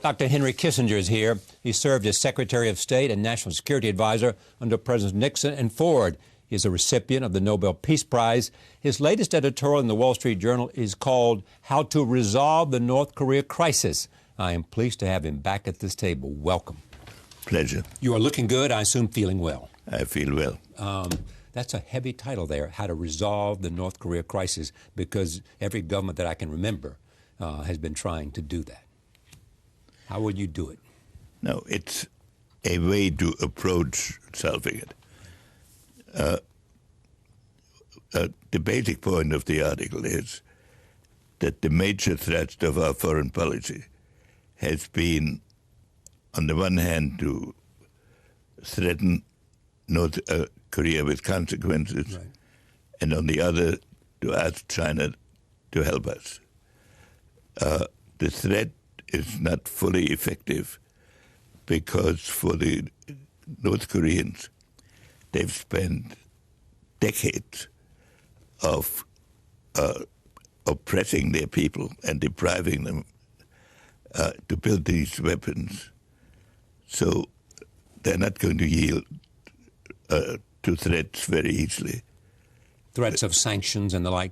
Dr. Henry Kissinger is here. He served as Secretary of State and National Security Advisor under Presidents Nixon and Ford. He is a recipient of the Nobel Peace Prize. His latest editorial in the Wall Street Journal is called How to Resolve the North Korea Crisis. I am pleased to have him back at this table. Welcome. Pleasure. You are looking good, I assume feeling well. I feel well. That's a heavy title there, How to Resolve the North Korea Crisis, because every government that I can remember has been trying to do that. How would you do it? No, it's a way to approach solving it. The basic point of the article is that the major thrust of our foreign policy has been, on the one hand, to threaten North Korea with consequences, right, and on the other, to ask China to help us. The threat is not fully effective because for the North Koreans, they've spent decades of oppressing their people and depriving them to build these weapons. So they're not going to yield to threats very easily. Threats of sanctions and the like?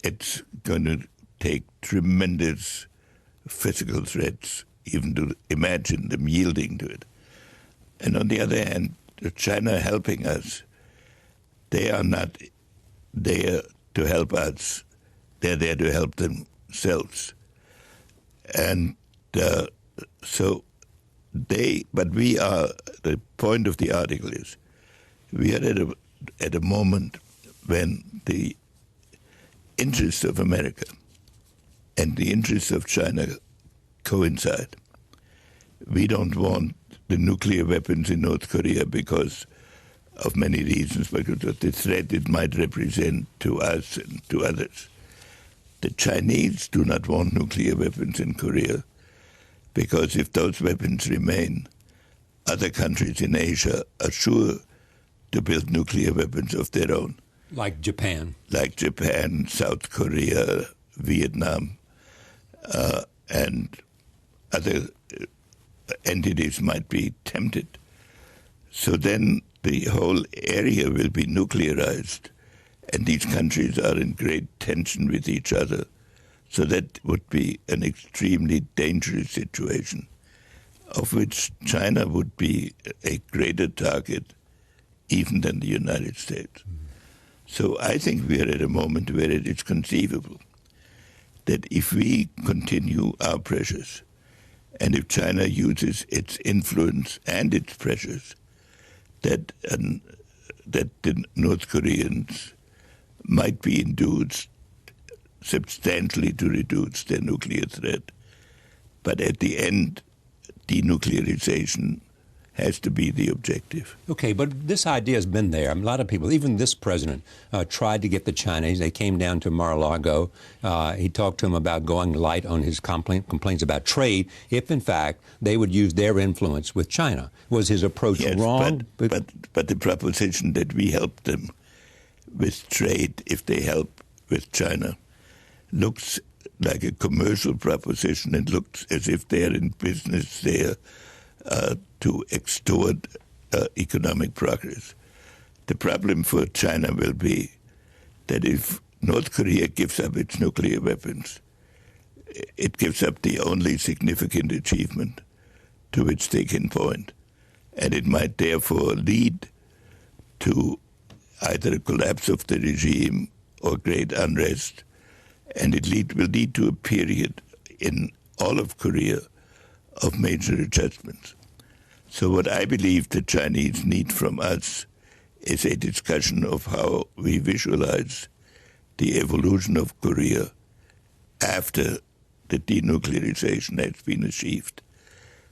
It's going to take tremendous physical threats even to imagine them yielding to it. And on the other hand, China helping us, they are not there to help us. They're there to help themselves. And but we are, the point of the article is, we are at a moment when the interests of America and the interests of China coincide. We don't want the nuclear weapons in North Korea because of many reasons, because of the threat it might represent to us and to others. The Chinese do not want nuclear weapons in Korea because if those weapons remain, other countries in Asia are sure to build nuclear weapons of their own. Like Japan. Like Japan, South Korea, Vietnam, and other entities might be tempted. So then the whole area will be nuclearized, and these countries are in great tension with each other. So that would be an extremely dangerous situation, of which China would be a greater target even than the United States. So I think we are at a moment where it is conceivable that if we continue our pressures, and if China uses its influence and its pressures, that the North Koreans might be induced substantially to reduce their nuclear threat. But at the end, denuclearization has to be the objective. Okay, but this idea has been there. A lot of people, even this president, tried to get the Chinese. They came down to Mar-a-Lago. He talked to them about going light on his complaints about trade, if in fact they would use their influence with China. Was his approach wrong? But the proposition that we help them with trade if they help with China looks like a commercial proposition. It looks as if they're in business there to extort economic progress. The problem for China will be that if North Korea gives up its nuclear weapons, it gives up the only significant achievement to which they can point. And it might therefore lead to either a collapse of the regime or great unrest. And it will lead to a period in all of Korea of major adjustments. So what I believe the Chinese need from us is a discussion of how we visualize the evolution of Korea after the denuclearization has been achieved.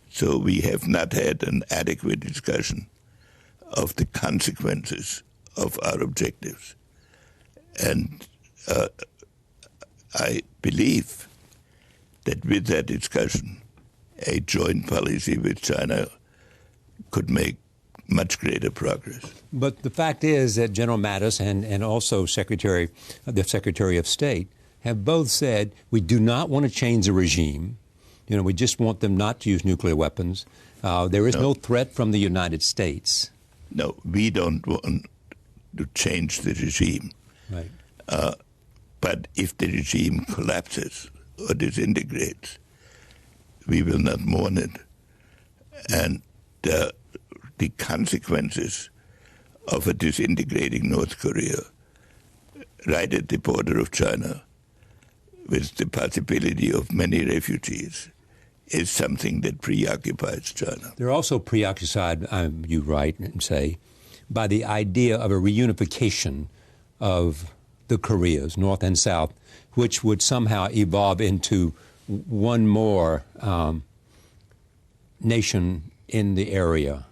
So we have not had an adequate discussion of the consequences of our objectives. And I believe that with that discussion, a joint policy with China could make much greater progress. But the fact is that General Mattis and also the Secretary of State have both said we do not want to change the regime. You know, we just want them not to use nuclear weapons. There is no threat from the United States. No, we don't want to change the regime. Right. But if the regime collapses or disintegrates, we will not mourn it. And the consequences of a disintegrating North Korea right at the border of China with the possibility of many refugees is something that preoccupies China. They're also preoccupied, you write and say, by the idea of a reunification of the Koreas, North and South, which would somehow evolve into one more nation in the area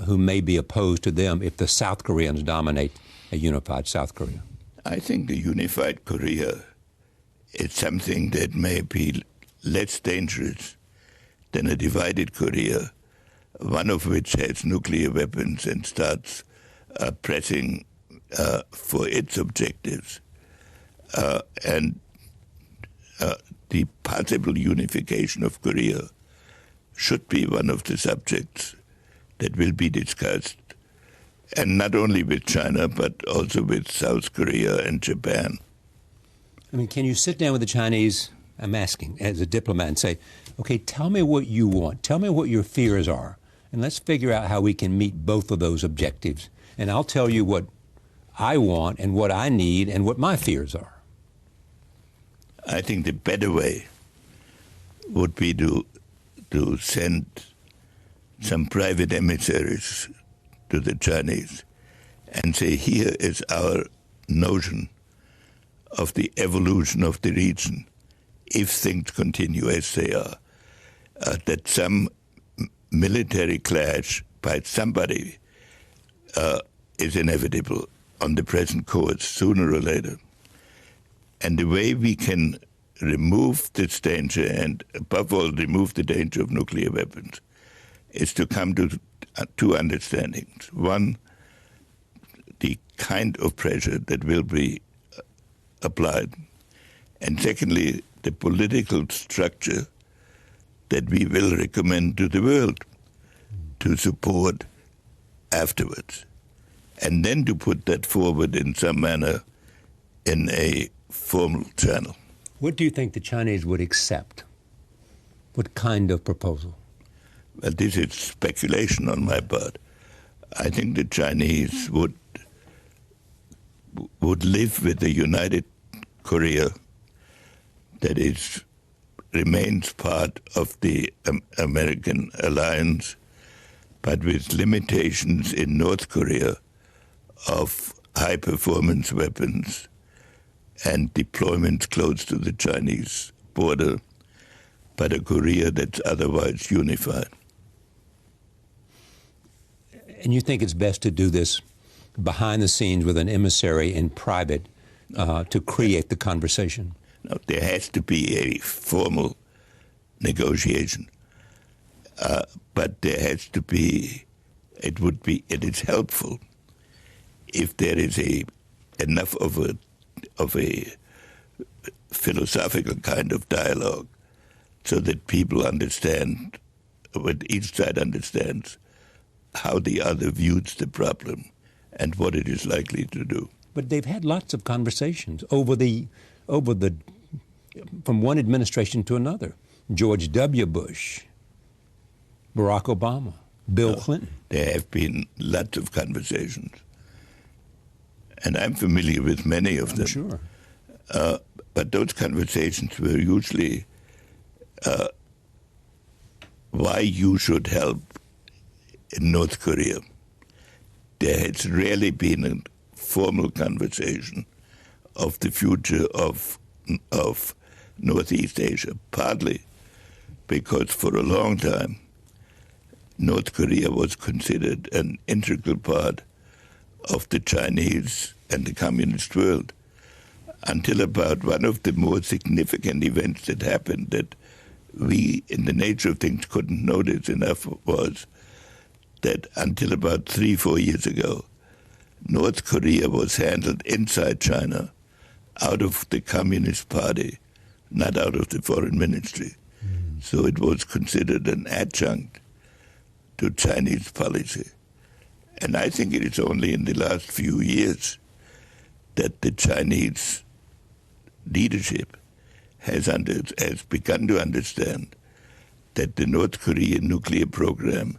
who may be opposed to them if the South Koreans dominate a unified South Korea. I think a unified Korea is something that may be less dangerous than a divided Korea, one of which has nuclear weapons and starts pressing for its objectives. And the possible unification of Korea should be one of the subjects that will be discussed, and not only with China, but also with South Korea and Japan. I mean, can you sit down with the Chinese, I'm asking, as a diplomat, and say, okay, tell me what you want. Tell me what your fears are. And let's figure out how we can meet both of those objectives. And I'll tell you what I want and what I need and what my fears are. I think the better way would be to send some private emissaries to the Chinese and say, here is our notion of the evolution of the region if things continue as they are, that some military clash by somebody is inevitable on the present course sooner or later. And the way we can remove this danger, and above all remove the danger of nuclear weapons, is to come to two understandings. One, the kind of pressure that will be applied. And secondly, the political structure that we will recommend to the world to support afterwards. And then to put that forward in some manner in a formal channel. What do you think the Chinese would accept? What kind of proposal? Well, this is speculation on my part. I think the Chinese would live with a united Korea that remains part of the American alliance, but with limitations in North Korea of high-performance weapons and deployments close to the Chinese border, but a Korea that's otherwise unified. And you think it's best to do this behind the scenes with an emissary in private to create the conversation? No, there has to be a formal negotiation. But there has to be, it is helpful if there is enough of a philosophical kind of dialogue so that people understand, when each side understands, how the other views the problem and what it is likely to do. But they've had lots of conversations over the from one administration to another. George W. Bush, Barack Obama, Bill Clinton. There have been lots of conversations. And I'm familiar with many of them. Sure. But those conversations were usually why you should help in North Korea. There has rarely been a formal conversation of the future of Northeast Asia, partly because for a long time North Korea was considered an integral part of the Chinese and the communist world, until about one of the more significant events that happened that we, in the nature of things, couldn't notice enough was that until about 3-4 years ago, North Korea was handled inside China out of the Communist Party, not out of the foreign ministry. So it was considered an adjunct to Chinese policy. And I think it is only in the last few years that the Chinese leadership has begun to understand that the North Korean nuclear program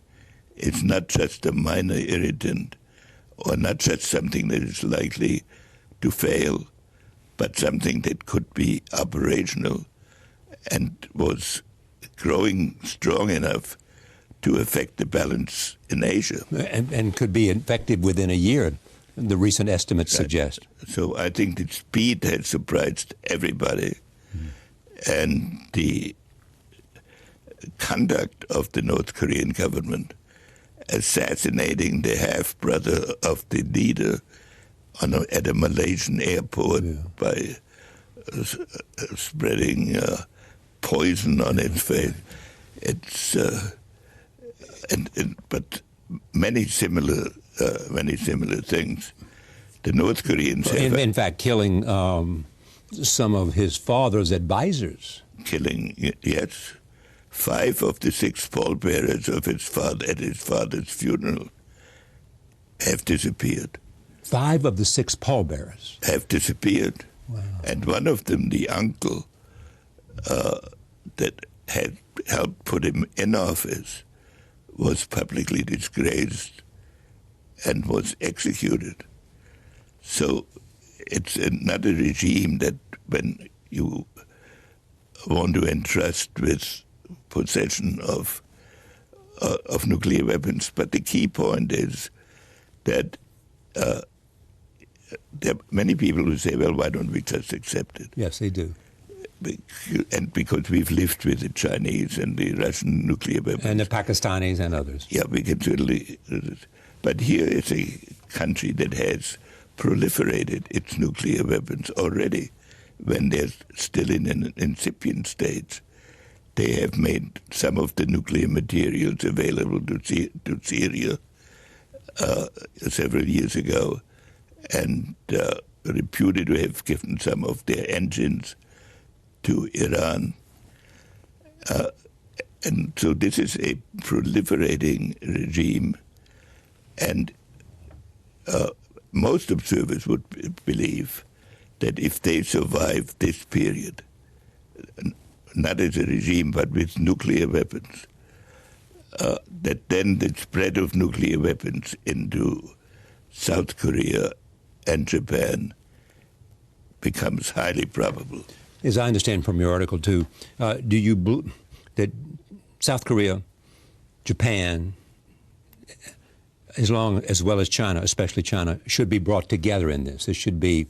is not just a minor irritant or not just something that is likely to fail, but something that could be operational and was growing strong enough to affect the balance in Asia. And could be effective within a year, the recent estimates suggest. So I think the speed has surprised everybody. And the conduct of the North Korean government, assassinating the half-brother of the leader at a Malaysian airport by spreading poison on its face. It's but many similar things. The North Koreans have, in fact, killing some of his father's advisors. Yes. 5 of the 6 pallbearers of his father at his father's funeral have disappeared. 5 of the 6 pallbearers have disappeared. Wow. And one of them, the uncle that had helped put him in office, was publicly disgraced and was executed. So it's another regime that when you want to entrust with possession of nuclear weapons. But the key point is that there are many people who say, well, why don't we just accept it? Yes, they do. And because we've lived with the Chinese and the Russian nuclear weapons. And the Pakistanis and others. Yeah, we can certainly. But here is a country that has proliferated its nuclear weapons already when they're still in an incipient stage. They have made some of the nuclear materials available to Syria several years ago, and reputed to have given some of their engines to Iran. And so this is a proliferating regime, and most observers would believe that if they survive this period, not as a regime, but with nuclear weapons, that then the spread of nuclear weapons into South Korea and Japan becomes highly probable. As I understand from your article, too, do you believe that South Korea, Japan, as well as China, especially China, should be brought together in this? This should be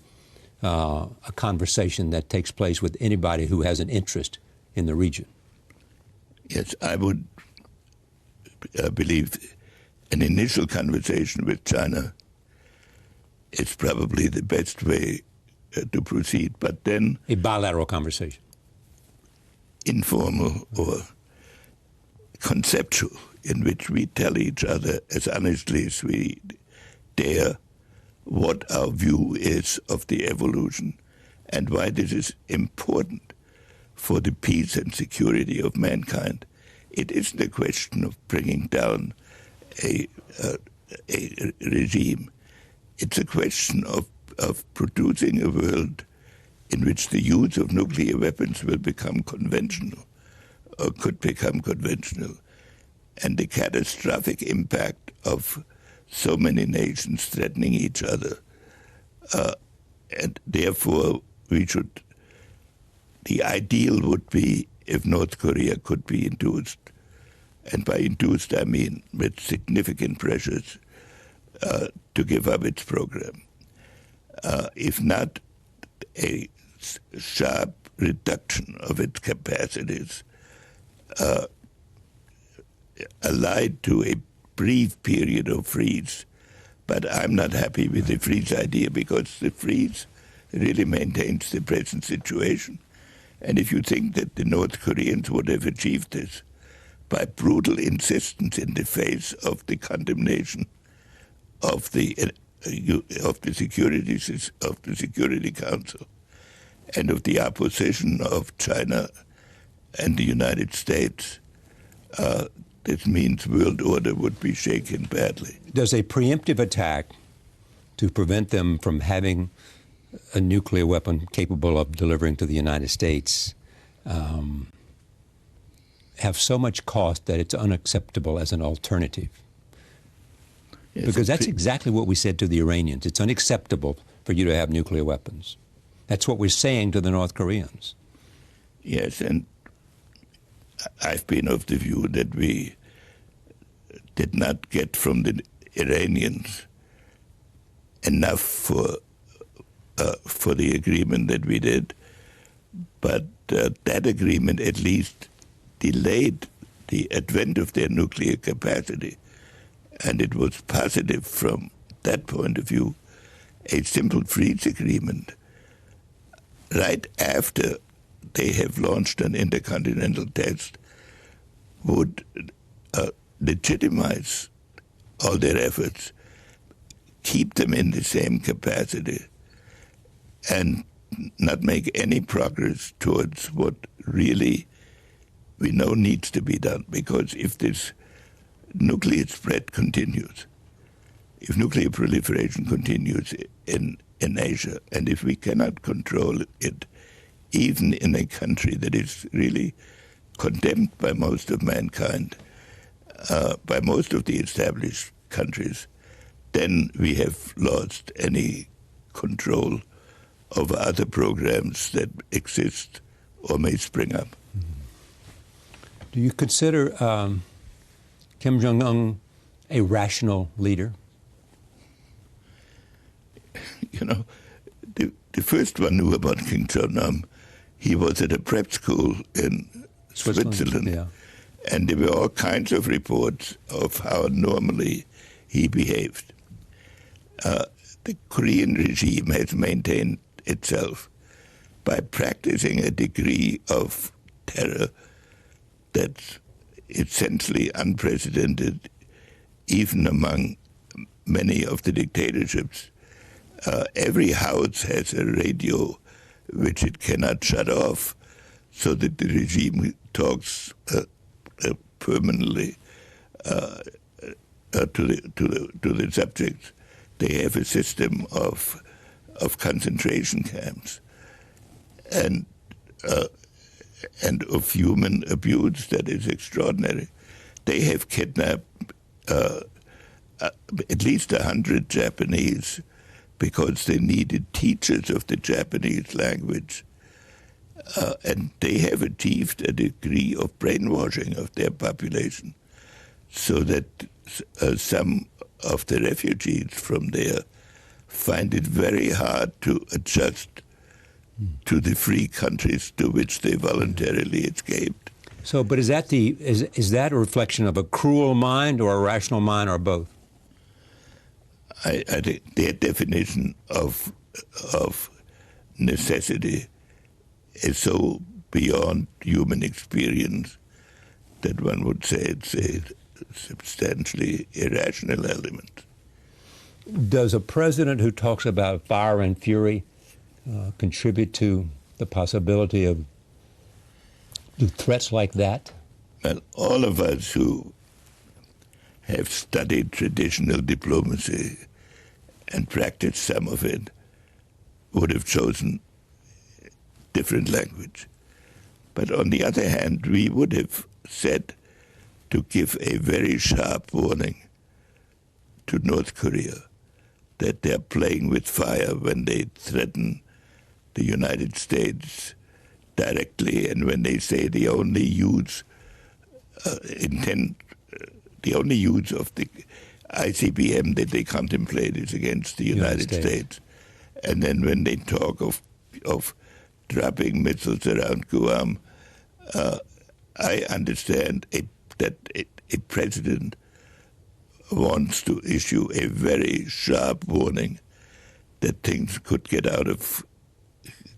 a conversation that takes place with anybody who has an interest in the region. Yes, I would believe an initial conversation with China is probably the best way to proceed, but then a bilateral conversation, informal or conceptual, in which we tell each other as honestly as we dare what our view is of the evolution and why this is important for the peace and security of mankind. It isn't a question of bringing down a regime. It's a question of producing a world in which the use of nuclear weapons will become conventional or could become conventional, and the catastrophic impact of so many nations threatening each other. And therefore, the ideal would be if North Korea could be induced, and by induced I mean with significant pressures, to give up its program. If not, a sharp reduction of its capacities, allied to a brief period of freeze. But I'm not happy with the freeze idea, because the freeze really maintains the present situation. And if you think that the North Koreans would have achieved this by brutal insistence in the face of the condemnation of the Security Council and of the opposition of China and the United States, this means world order would be shaken badly. Does a preemptive attack to prevent them from having a nuclear weapon capable of delivering to the United States have so much cost that it's unacceptable as an alternative? Yes, because that's exactly what we said to the Iranians. It's unacceptable for you to have nuclear weapons. That's what we're saying to the North Koreans. Yes, and I've been of the view that we did not get from the Iranians enough for the agreement that we did, but that agreement at least delayed the advent of their nuclear capacity, and it was positive from that point of view. A simple freeze agreement right after they have launched an intercontinental test would legitimize all their efforts, keep them in the same capacity, and not make any progress towards what really we know needs to be done. Because if this nuclear spread continues, if nuclear proliferation continues in Asia, and if we cannot control it, even in a country that is really condemned by most of mankind, by most of the established countries, then we have lost any control over other programs that exist or may spring up. Do you consider Kim Jong-un a rational leader? You know, the first one knew about Kim Jong-un. He was at a prep school in Switzerland. Yeah. And there were all kinds of reports of how normally he behaved. The Korean regime has maintained itself by practicing a degree of terror that's essentially unprecedented, even among many of the dictatorships. Every house has a radio which it cannot shut off, so that the regime talks permanently to the subjects. They have a system of concentration camps and of human abuse that is extraordinary. They have kidnapped at least 100 Japanese because they needed teachers of the Japanese language. And they have achieved a degree of brainwashing of their population so that some of the refugees from there find it very hard to adjust to the free countries to which they voluntarily escaped. So, but is that a reflection of a cruel mind or a rational mind or both? I think their definition of necessity is so beyond human experience that one would say it's a substantially irrational element. Does a president who talks about fire and fury contribute to the possibility of threats like that? Well, all of us who have studied traditional diplomacy and practiced some of it would have chosen different language. But on the other hand, we would have said to give a very sharp warning to North Korea that they're playing with fire when they threaten the United States directly, and when they say the only use of the ICBM that they contemplate is against the United States. And then when they talk of dropping missiles around Guam, I understand that a president wants to issue a very sharp warning that things could get out of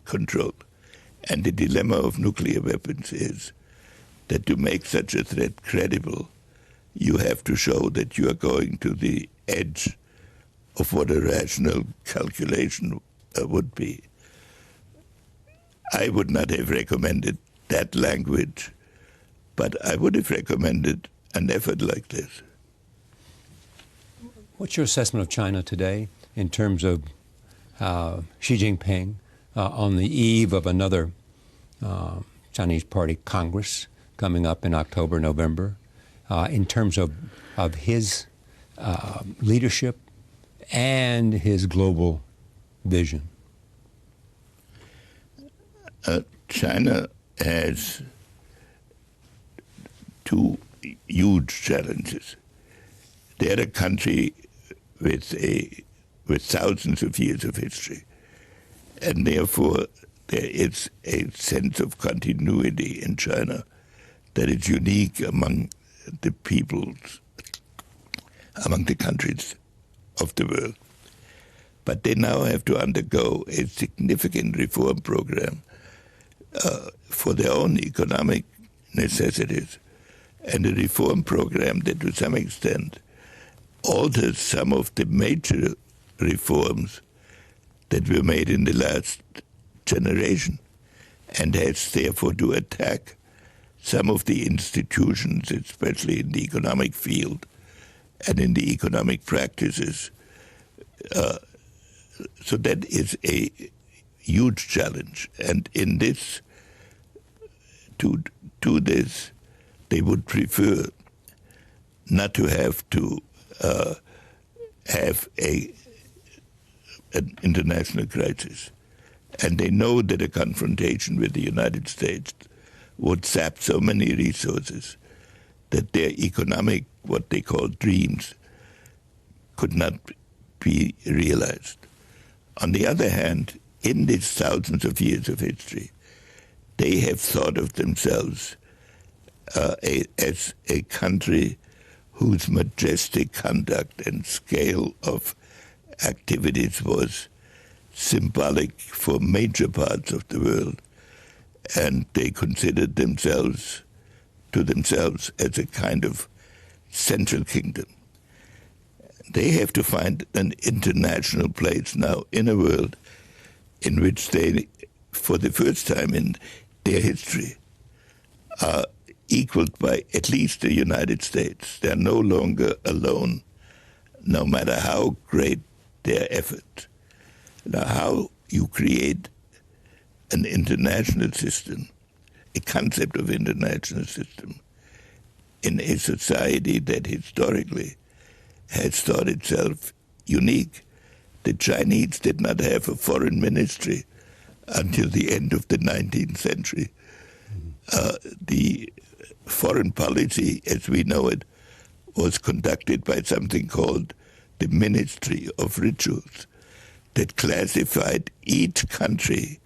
control. And the dilemma of nuclear weapons is that to make such a threat credible, you have to show that you are going to the edge of what a rational calculation would be. I would not have recommended that language, but I would have recommended an effort like this. What's your assessment of China today in terms of Xi Jinping on the eve of another Chinese Party Congress coming up in October, November, in terms of his leadership and his global vision? China has two huge challenges. They're a country with thousands of years of history, and therefore there is a sense of continuity in China that is unique among the peoples, among the countries of the world. But they now have to undergo a significant reform program for their own economic necessities, and a reform program that to some extent alters some of the major reforms that were made in the last generation, and has therefore to attack some of the institutions, especially in the economic field and in the economic practices. So that is a huge challenge. And in this, to do this, they would prefer not to have to have an international crisis. And they know that a confrontation with the United States would sap so many resources that their economic, what they call dreams, could not be realized. On the other hand, in these thousands of years of history, they have thought of themselves as a country whose majestic conduct and scale of activities was symbolic for major parts of the world, and they considered themselves as a kind of central kingdom. They have to find an international place now in a world in which they, for the first time in their history, are equaled by at least the United States. They are no longer alone, no matter how great their effort. Now, how you create an international system, a concept of international system, in a society that historically has thought itself unique. The Chinese did not have a foreign ministry until the end of the 19th century. The foreign policy, as we know it, was conducted by something called the Ministry of Rituals, that classified each country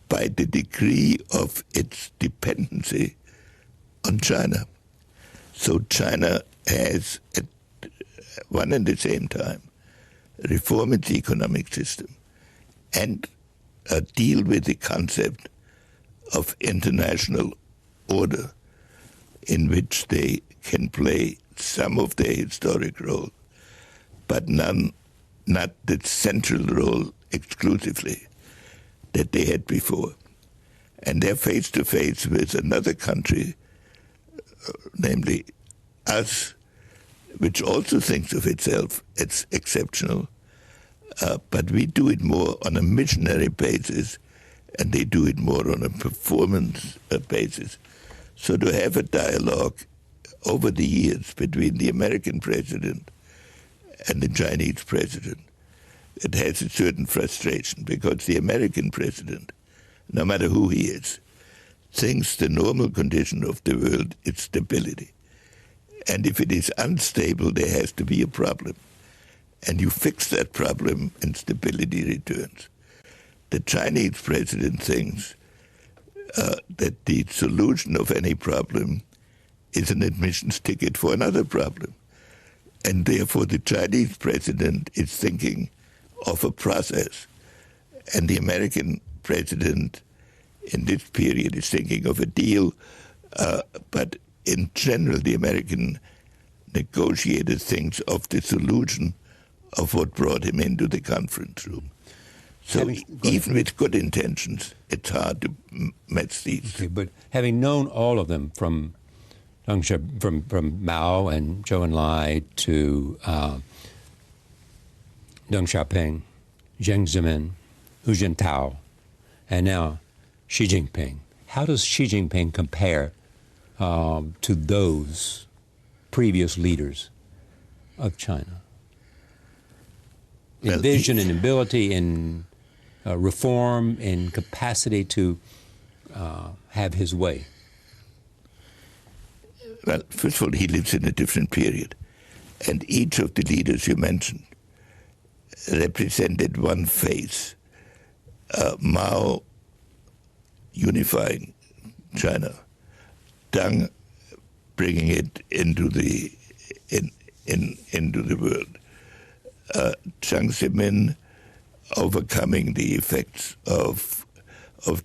by the degree of its dependency on China. So China has, at one and the same time, reform its economic system and deal with the concept of international order, in which they can play some of their historic role, but not the central role exclusively that they had before. And they're face to face with another country, namely us, which also thinks of itself as exceptional, but we do it more on a missionary basis, and they do it more on a performance basis. So to have a dialogue over the years between the American president and the Chinese president, it has a certain frustration, because the American president, no matter who he is, thinks the normal condition of the world is stability. And if it is unstable, there has to be a problem. And you fix that problem and stability returns. The Chinese president thinks that the solution of any problem is an admissions ticket for another problem. And therefore the Chinese president is thinking of a process. And the American president in this period is thinking of a deal, but in general the American negotiator thinks of the solution of what brought him into the conference room. So even with good intentions, it's hard to match these. Okay, but having known all of them from Mao and Zhou Enlai to Deng Xiaoping, Jiang Zemin, Hu Jintao, and now Xi Jinping, how does Xi Jinping compare to those previous leaders of China? In vision, in ability, in reform, in capacity to have his way? Well, first of all, he lives in a different period. And each of the leaders you mentioned represented one phase. Mao unifying China, Deng bringing it into the world, Jiang Zemin overcoming the effects of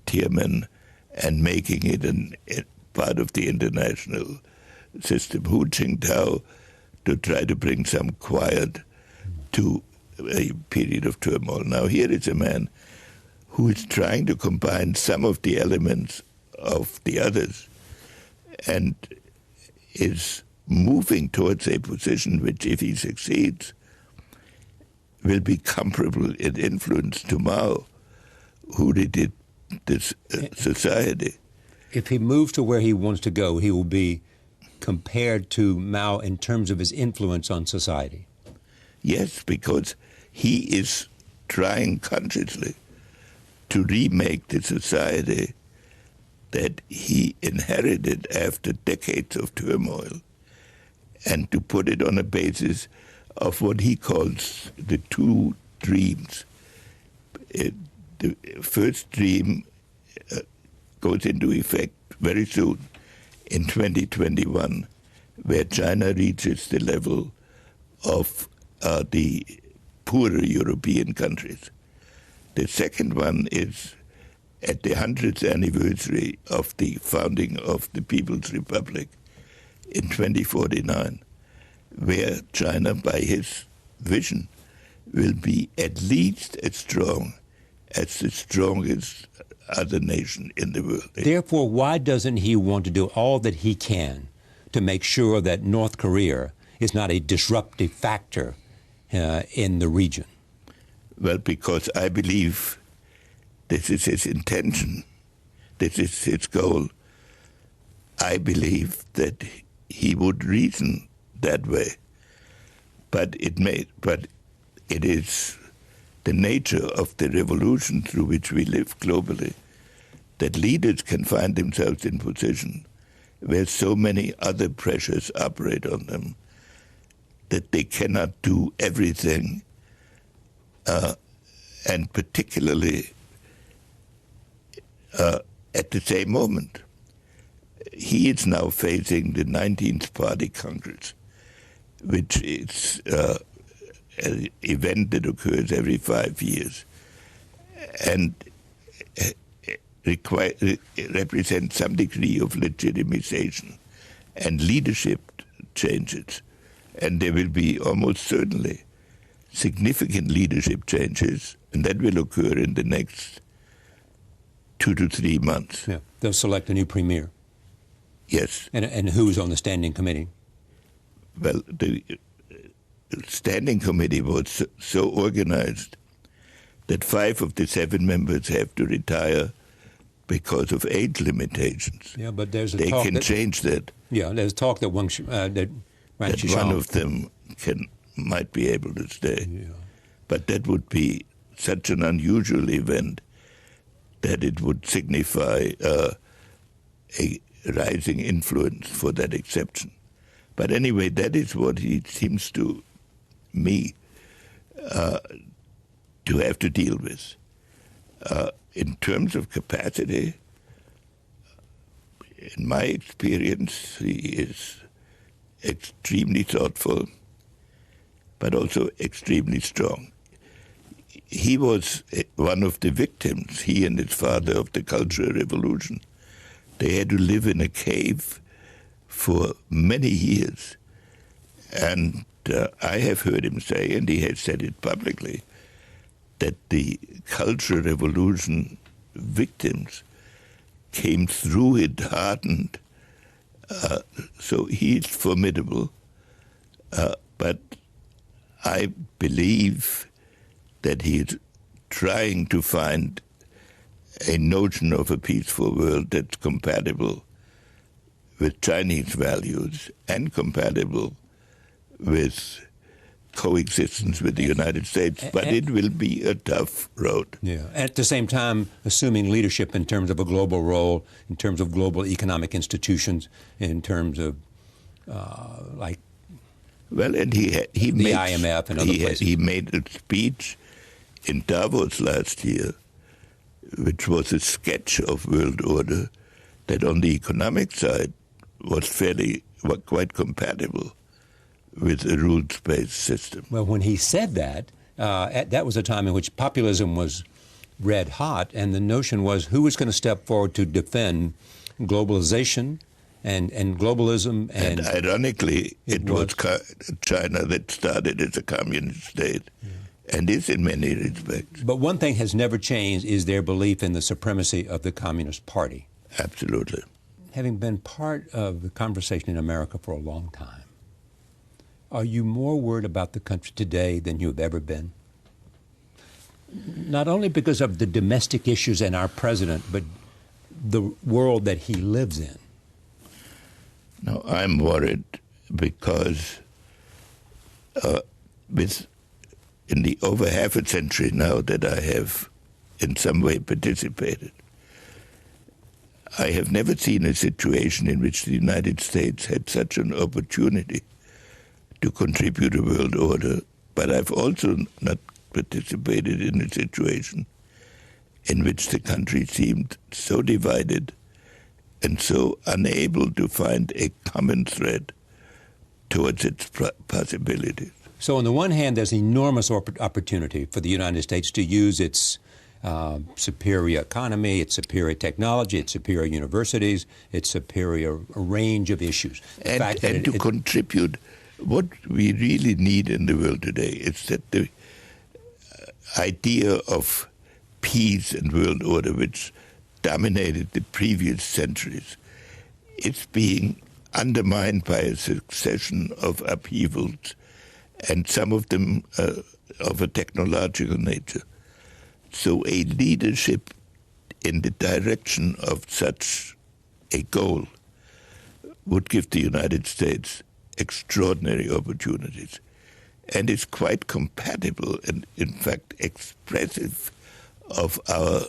Tiananmen and making it a part of the international system. Hu Jintao to try to bring some quiet to a period of turmoil. Now here is a man who is trying to combine some of the elements of the others and is moving towards a position which, if he succeeds, will be comparable in influence to Mao, who did this society. If he moves to where he wants to go, he will be compared to Mao in terms of his influence on society. Yes, because he is trying consciously to remake the society that he inherited after decades of turmoil and to put it on a basis of what he calls the two dreams. The first dream goes into effect very soon in 2021, where China reaches the level of the poorer European countries. The second one is at the 100th anniversary of the founding of the People's Republic in 2049, where China, by his vision, will be at least as strong as the strongest other nation in the world. Therefore, why doesn't he want to do all that he can to make sure that North Korea is not a disruptive factor in the region? Well, because I believe this is his intention, this is his goal. I believe that he would reason that way, but it is the nature of the revolution through which we live globally that leaders can find themselves in position where so many other pressures operate on them that they cannot do everything, and particularly at the same moment. He is now facing the 19th Party Congress, which is an event that occurs every 5 years and represents some degree of legitimization and leadership changes. And there will be almost certainly significant leadership changes, and that will occur in the next 2 to 3 months. Yeah, they'll select a new premier. Yes. And who's on the standing committee? Well, the standing committee was so organized that 5 of the 7 members have to retire because of age limitations. Yeah, but there's they talk can that, change that. Yeah, there's talk that that one of them might be able to stay. Yeah. But that would be such an unusual event that it would signify a rising influence for that exception. But anyway, that is what he seems to me to have to deal with. In terms of capacity, in my experience, he is extremely thoughtful, but also extremely strong. He was one of the victims, he and his father, of the Cultural Revolution. They had to live in a cave for many years. And I have heard him say, and he has said it publicly, that the Cultural Revolution victims came through it hardened. So he's formidable. But I believe that he's trying to find a notion of a peaceful world that's compatible with Chinese values and compatible with coexistence with the United States. But it will be a tough road. Yeah. At the same time, assuming leadership in terms of a global role, in terms of global economic institutions, in terms of well, and he the made, IMF and other places. He made a speech in Davos last year, which was a sketch of world order that on the economic side was quite compatible with a rules-based system. Well, when he said that, that was a time in which populism was red hot, and the notion was who was going to step forward to defend globalization and globalism. And ironically, it was China that started as a communist state, and is in many respects. But one thing has never changed is their belief in the supremacy of the Communist Party. Absolutely. Having been part of the conversation in America for a long time, are you more worried about the country today than you have ever been? Not only because of the domestic issues and our president, but the world that he lives in. No, I'm worried because in the over half a century now that I have in some way participated, I have never seen a situation in which the United States had such an opportunity to contribute a world order, but I've also not participated in a situation in which the country seemed so divided and so unable to find a common thread towards its possibilities. So on the one hand, there's enormous opportunity for the United States to use its superior economy, its superior technology, its superior universities, its superior range of issues. And to contribute. What we really need in the world today is that the idea of peace and world order, which dominated the previous centuries, it's being undermined by a succession of upheavals, and some of them of a technological nature. So a leadership in the direction of such a goal would give the United States extraordinary opportunities, and is quite compatible and, in fact, expressive of our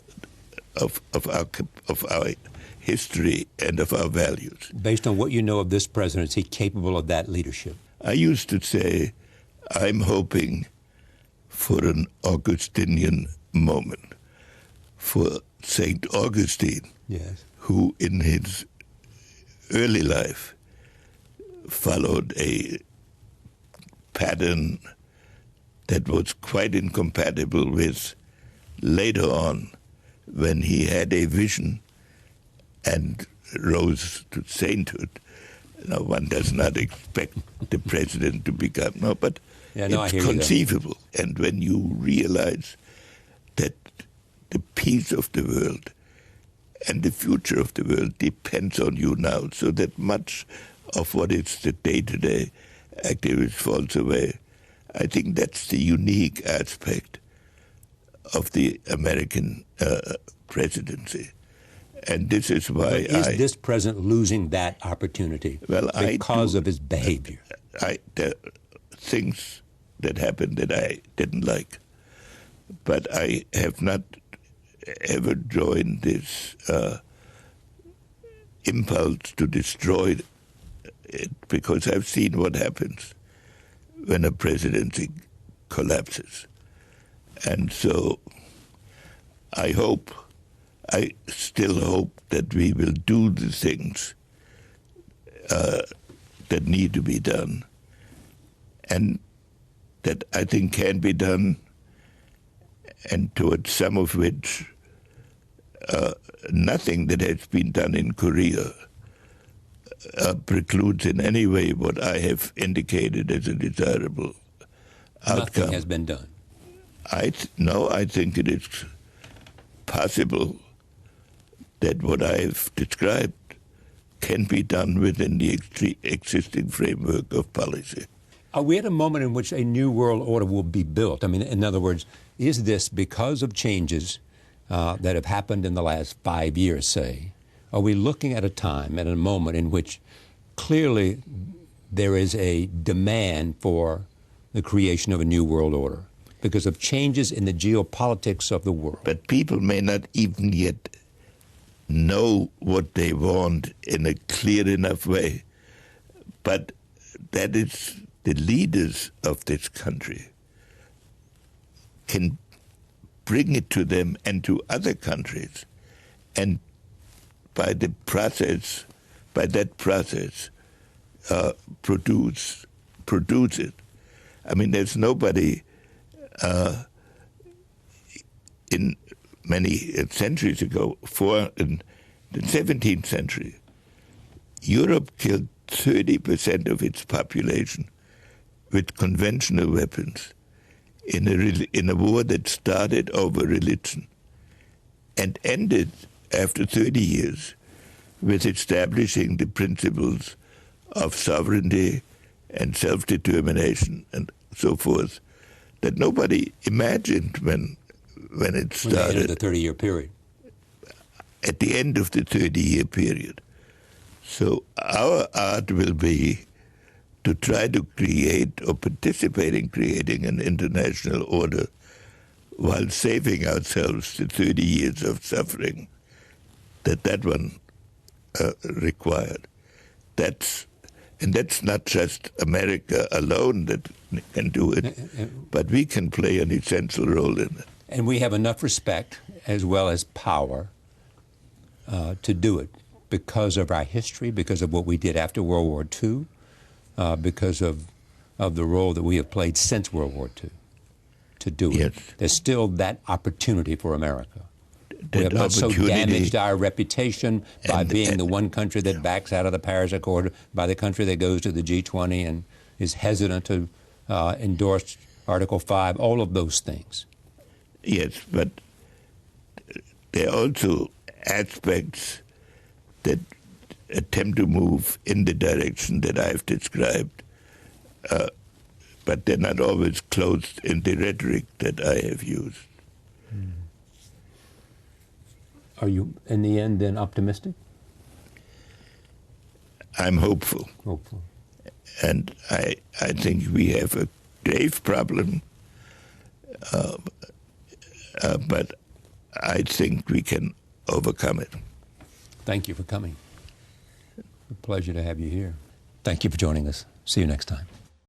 history and of our values. Based on what you know of this president, is he capable of that leadership? I used to say, I'm hoping for an Augustinian moment, for St. Augustine, yes, who in his early life followed a pattern that was quite incompatible with later on, when he had a vision and rose to sainthood. Now, one does not expect the president to become, but it's conceivable. And when you realize that the peace of the world and the future of the world depends on you now, so that much of what is the day-to-day activity falls away. I think that's the unique aspect of the American presidency. And this is why Is this president losing that opportunity because of his behavior? There are things that happened that I didn't like. But I have not ever joined this impulse to destroy it, because I've seen what happens when a presidency collapses. And so I still hope that we will do the things that need to be done, and that I think can be done, and towards some of which nothing that has been done in Korea precludes in any way what I have indicated as a desirable outcome. Nothing has been done. I think it is possible that what I've described can be done within the existing framework of policy. Are we at a moment in which a new world order will be built? I mean, in other words, is this because of changes that have happened in the last 5 years, say? Are we looking at a time, at a moment in which clearly there is a demand for the creation of a new world order because of changes in the geopolitics of the world? But people may not even yet know what they want in a clear enough way. But that is the leaders of this country can bring it to them and to other countries, and by that process, produce it. I mean, there's nobody in many centuries ago, in the 17th century, Europe killed 30% of its population with conventional weapons in a war that started over religion and ended after 30 years with establishing the principles of sovereignty and self-determination and so forth that nobody imagined when it started. At the end of the 30-year period. At the end of the 30-year period. So our art will be to try to create or participate in creating an international order while saving ourselves the 30 years of suffering that one required. That's not just America alone that can do it, but we can play an essential role in it. And we have enough respect as well as power to do it because of our history, because of what we did after World War II, because of the role that we have played since World War II to do yes. it. There's still that opportunity for America. We have not so damaged our reputation by being the one country that backs out of the Paris Accord, by the country that goes to the G20 and is hesitant to endorse Article 5, all of those things. Yes, but there are also aspects that attempt to move in the direction that I've described, but they're not always closed in the rhetoric that I have used. Are you, in the end, then optimistic? I'm hopeful. Hopeful. And I think we have a grave problem, but I think we can overcome it. Thank you for coming. A pleasure to have you here. Thank you for joining us. See you next time.